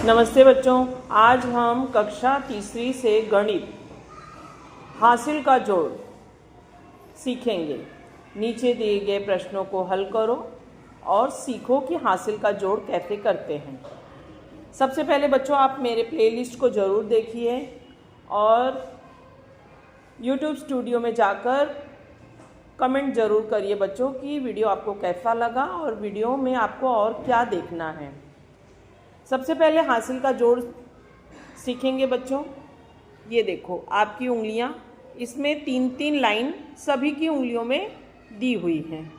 नमस्ते बच्चों, आज हम कक्षा तीसरी से गणित हासिल का जोड़ सीखेंगे। नीचे दिए गए प्रश्नों को हल करो और सीखो कि हासिल का जोड़ कैसे करते हैं। सबसे पहले बच्चों, आप मेरे प्लेलिस्ट को ज़रूर देखिए और YouTube स्टूडियो में जाकर कमेंट ज़रूर करिए बच्चों कि वीडियो आपको कैसा लगा और वीडियो में आपको और क्या देखना है। सबसे पहले हासिल का जोड़ सीखेंगे बच्चों। ये देखो आपकी उंगलियां, इसमें 3-3 लाइन सभी की उंगलियों में दी हुई हैं।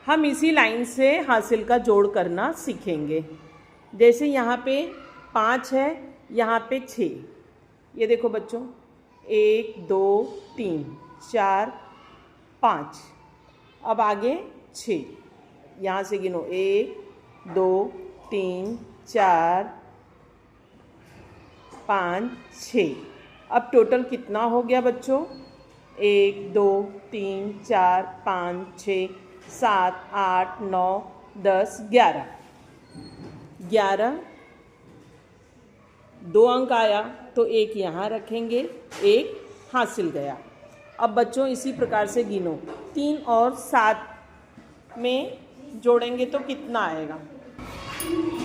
हम इसी लाइन से हासिल का जोड़ करना सीखेंगे। जैसे यहाँ पे 5 है, यहाँ पे 6। ये देखो बच्चों, 1 2 3 4 5। अब आगे 6, यहाँ से गिनो 1 2 3 4 5 6। अब टोटल कितना हो गया बच्चों? 1 2 3 4 5 6 7 8 9 10 11। 11 2 अंक आया तो 1 यहाँ रखेंगे, 1 हासिल गया। अब बच्चों इसी प्रकार से गिनो, 3 और 7 में जोड़ेंगे तो कितना आएगा?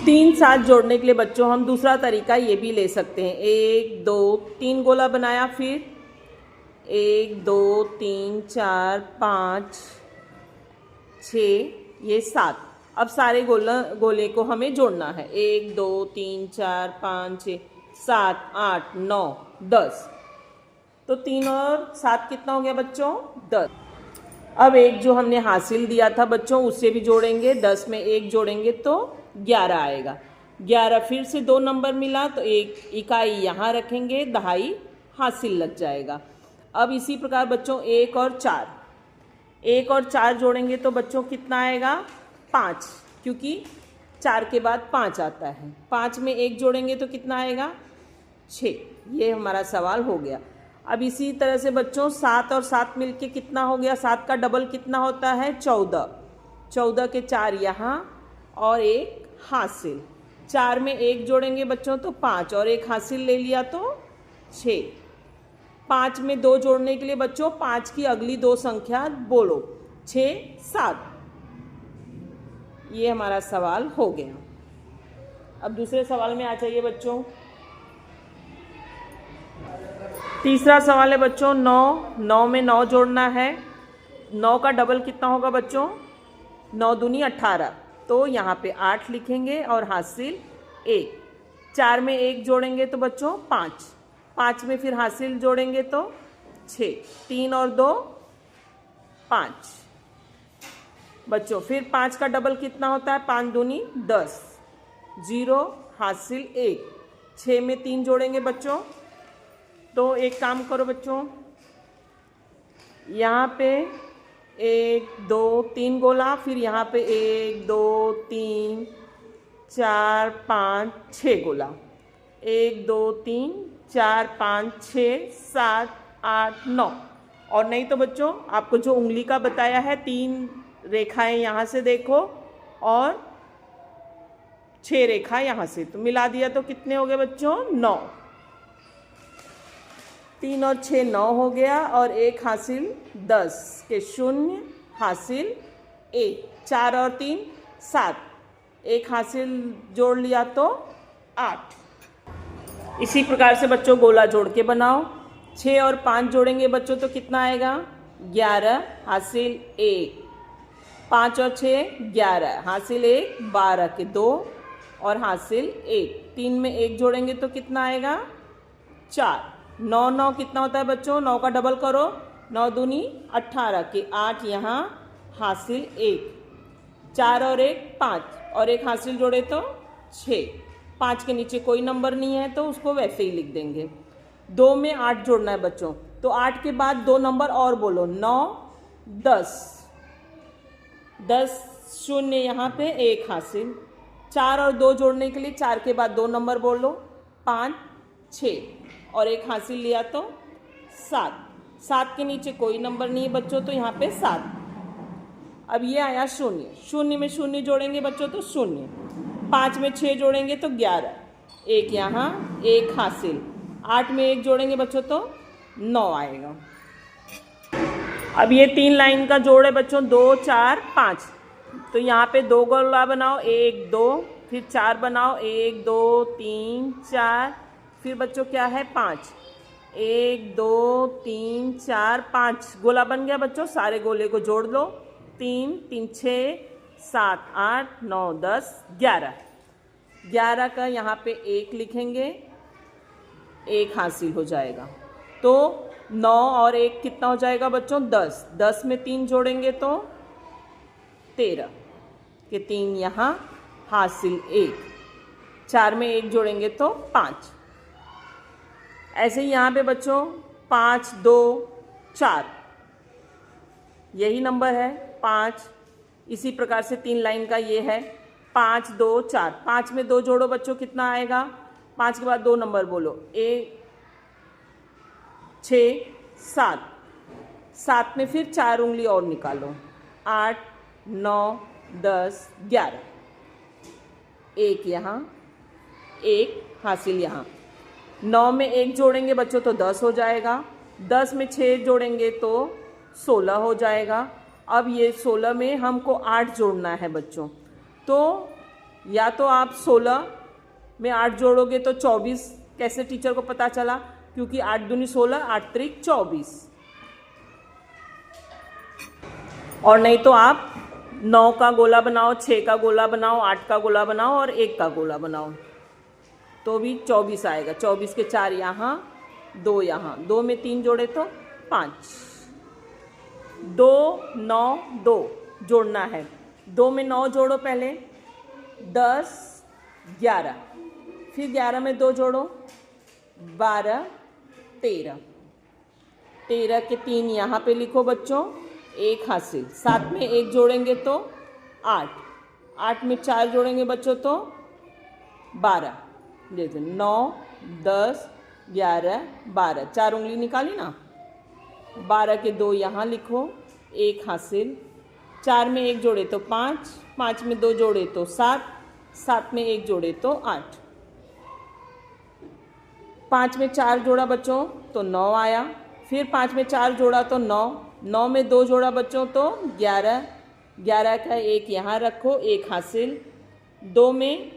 3 7 जोड़ने के लिए बच्चों हम दूसरा तरीका ये भी ले सकते हैं। 1 2 3 गोला बनाया, फिर 1 2 3 4 5 6 ये 7। अब सारे गोले को हमें जोड़ना है। 1 2 3 4 5 6 7 8 9 10। तो 3 और 7 कितना हो गया बच्चों? 10। अब एक जो हमने हासिल दिया था बच्चों उससे भी जोड़ेंगे। 10 में 1 जोड़ेंगे तो 11 आएगा। 11 फिर से 2 नंबर मिला तो 1 इकाई यहाँ रखेंगे, दहाई हासिल लग जाएगा। अब इसी प्रकार बच्चों 1 और 4 जोड़ेंगे तो बच्चों कितना आएगा? 5, क्योंकि 4 के बाद 5 आता है। 5 में 1 जोड़ेंगे तो कितना आएगा? 6। ये हमारा सवाल हो गया। अब इसी तरह से बच्चों 7 और 7 मिलके कितना हो गया? 7 का डबल कितना होता है? 14। 14 के 4 यहाँ और 1 हासिल। 4 में 1 जोड़ेंगे बच्चों तो 5 और 1 हासिल ले लिया तो 6। 5 में 2 जोड़ने के लिए बच्चों 5 की अगली 2 संख्या बोलो, 6 7। ये हमारा सवाल हो गया। अब दूसरे सवाल में आ जाइए बच्चों। तीसरा सवाल है बच्चों 9 में 9 जोड़ना है। 9 का डबल कितना होगा बच्चों? 9 दूनी 18। तो यहाँ पे 8 लिखेंगे और हासिल 1। 4 में 1 जोड़ेंगे तो बच्चों 5। 5 में फिर हासिल जोड़ेंगे तो 6। 3 और 2 5 बच्चों। फिर 5 का डबल कितना होता है? 5 दूनी 10। 0 हासिल 1। 6 में 3 जोड़ेंगे बच्चों तो एक काम करो बच्चों, यहाँ पे 1 2 3 गोला, फिर यहाँ पे 1 2 3 4 5 6 गोला। 1 2 3 4 5 6 7 8 9। और नहीं तो बच्चों आपको जो उंगली का बताया है 3 रेखाएं यहाँ से देखो और 6 रेखा यहाँ से, तो मिला दिया तो कितने हो गए बच्चों? 9। 3 और 6 9 हो गया और 1 हासिल 10 के 0 हासिल 1। 4 और 3 7, 1 हासिल जोड़ लिया तो 8। इसी प्रकार से बच्चों गोला जोड़ के बनाओ। 6 और 5 जोड़ेंगे बच्चों तो कितना आएगा? 11 हासिल 1। 5 और 6 11 हासिल 1, 12 के 2 और हासिल 1। 3 में 1 जोड़ेंगे तो कितना आएगा? 4। 9 9 कितना होता है बच्चों? 9 का डबल करो, 9 दूनी 18 के 8 यहाँ हासिल 1। 4 और 1 5 और 1 हासिल जोड़े तो 6। 5 के नीचे कोई नंबर नहीं है तो उसको वैसे ही लिख देंगे। 2 में 8 जोड़ना है बच्चों तो 8 के बाद 2 नंबर और बोलो, 9 10। 10 0 यहाँ पे 1 हासिल। 4 और 2 जोड़ने के लिए 4 के बाद 2 नंबर बोलो, 5 6 और 1 हासिल लिया तो 7। 7 के नीचे कोई नंबर नहीं है बच्चों तो यहाँ पे 7। अब ये आया 0। 0 में 0 जोड़ेंगे बच्चों तो 0। 5 में 6 जोड़ेंगे तो 11। एक यहाँ, एक हासिल। 8 में 1 जोड़ेंगे बच्चों तो 9 आएगा। अब ये 3 लाइन का जोड़ है बच्चों, 2 4 5। तो यहाँ पे 2 गोला बनाओ, 1 2, फिर 4 बनाओ, 1 2 3 4, फिर बच्चों क्या है 5, 1 2 3 4 5 गोला बन गया बच्चों। सारे गोले को जोड़ लो, 3 3 6 7 8 9 10 11। 11 का यहाँ पे 1 लिखेंगे, 1 हासिल हो जाएगा। तो 9 और 1 कितना हो जाएगा बच्चों 10। 10 में 3 जोड़ेंगे तो 13 के 3 यहाँ हासिल 1। 4 में 1 जोड़ेंगे तो 5। ऐसे ही यहाँ पे बच्चों 5 2 4 यही नंबर है 5। इसी प्रकार से 3 लाइन का ये है 5 2 4। 5 में 2 जोड़ो बच्चों, कितना आएगा? 5 के बाद 2 नंबर बोलो, 1 6 7। 7 में फिर 4 उंगली और निकालो, 8 9 10 11। 1 यहाँ, 1 हासिल यहाँ। 9 में 1 जोड़ेंगे बच्चों तो 10 हो जाएगा। 10 में 6 जोड़ेंगे तो 16 हो जाएगा। अब ये 16 में हमको 8 जोड़ना है बच्चों। तो या तो आप 16 में 8 जोड़ोगे तो 24। कैसे टीचर को पता चला? क्योंकि 8 दूनी 16, 8 त्रिक 24। और नहीं तो आप 9 का गोला बनाओ, 6 का गोला बनाओ, 8 का गोला बनाओ और 1 का गोला बनाओ तो भी 24 आएगा। 24 के 4 यहाँ, 2 यहाँ, 2 में 3 जोड़े तो 5। 2 9 2 जोड़ना है। 2 में 9 जोड़ो पहले, 10 11, फिर 11 में 2 जोड़ो, 12 13। 13 के 3 यहाँ पे लिखो बच्चों, 1 हासिल। 7 में 1 जोड़ेंगे तो 8। 8 में 4 जोड़ेंगे बच्चों तो 12। देखो 9 10 11 12, 4 उंगली निकाली ना। 12 के 2 यहाँ लिखो, 1 हासिल। 4 में 1 जोड़े तो 5, 5 में 2 जोड़े तो 7, 7 में 1 जोड़े तो 8। 5 में 4 जोड़ा बच्चों तो 9 आया। फिर 5 में 4 जोड़ा तो 9, 9 में 2 जोड़ा बच्चों तो 11। 11 का 1 यहाँ रखो, 1 हासिल। 2 में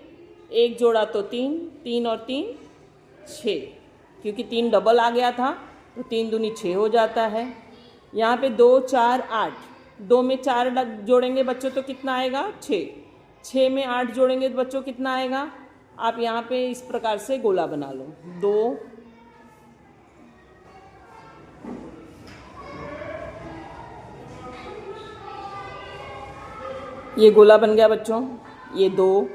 1 जोड़ा तो 3, 3 और 3 6, क्योंकि 3 डबल आ गया था तो 3 दूनी 6 हो जाता है। यहाँ पे 2 4 8। 2 में 4 जोड़ेंगे बच्चों तो कितना आएगा 6। 6 में 8 जोड़ेंगे तो बच्चों कितना आएगा? आप यहाँ पे इस प्रकार से गोला बना लो, 2 ये गोला बन गया बच्चों। ये 2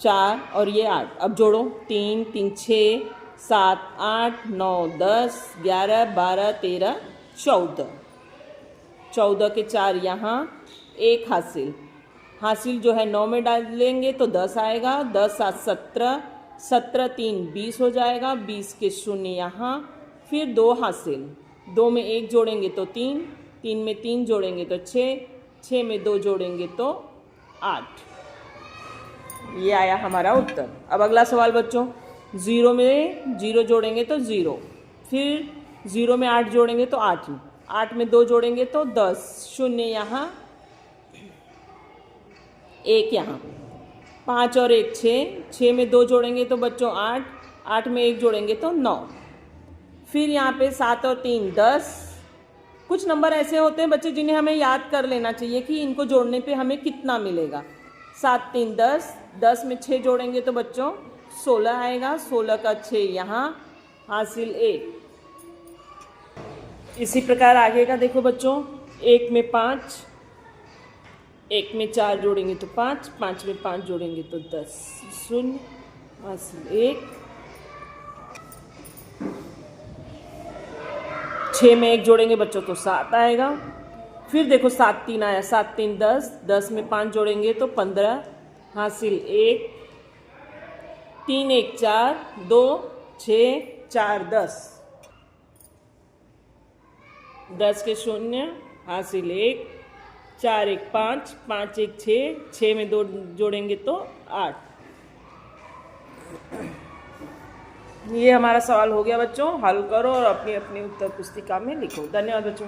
4 और ये 8। अब जोड़ो, 3 3 6 7 8 9 10 11 12 13 14। 14 के 4 यहाँ, 1 हासिल। हासिल जो है 9 में डालेंगे तो 10 आएगा। 10 7 17, 17 3 20 हो जाएगा। 20 के 0 यहाँ, फिर 2 हासिल। 2 में 1 जोड़ेंगे तो 3, 3 में 3 जोड़ेंगे तो 6, 6 में 2 जोड़ेंगे तो 8। ये आया हमारा उत्तर। अब अगला सवाल बच्चों, 0 में 0 जोड़ेंगे तो 0, फिर 0 में 8 जोड़ेंगे तो 8, 8 में 2 जोड़ेंगे तो 10, 0 यहाँ, 1 यहाँ, 5 और 1 6, 6 में 2 जोड़ेंगे तो बच्चों 8, 8 में 1 जोड़ेंगे तो 9। फिर यहाँ पे 7 और 3 10। कुछ नंबर ऐसे होते हैं बच्चे जिन्हें हमें याद कर लेना चाहिए कि इनको जोड़ने पे हमें कितना मिलेगा। 7 3 10, 10 में 6 जोड़ेंगे तो बच्चों 16 आएगा। 16 का 6 यहाँ, हासिल 1। इसी प्रकार आगे का देखो बच्चों, 1 में 5, 1 में 4 जोड़ेंगे तो 5, 5 में 5 जोड़ेंगे तो 10, 0 हासिल 1। 6 में 1 जोड़ेंगे बच्चों तो 7 आएगा। फिर देखो 7 3 आया, 7 3 10, 10 में 5 जोड़ेंगे तो 15, हासिल 1। 3 1 4, 2 6 4 10, 10 के 0 हासिल 1। 4 1 5, 5 1 6, 6 में 2 जोड़ेंगे तो 8। ये हमारा सवाल हो गया बच्चों, हल करो और अपनी अपनी उत्तर पुस्तिका में लिखो। धन्यवाद बच्चों।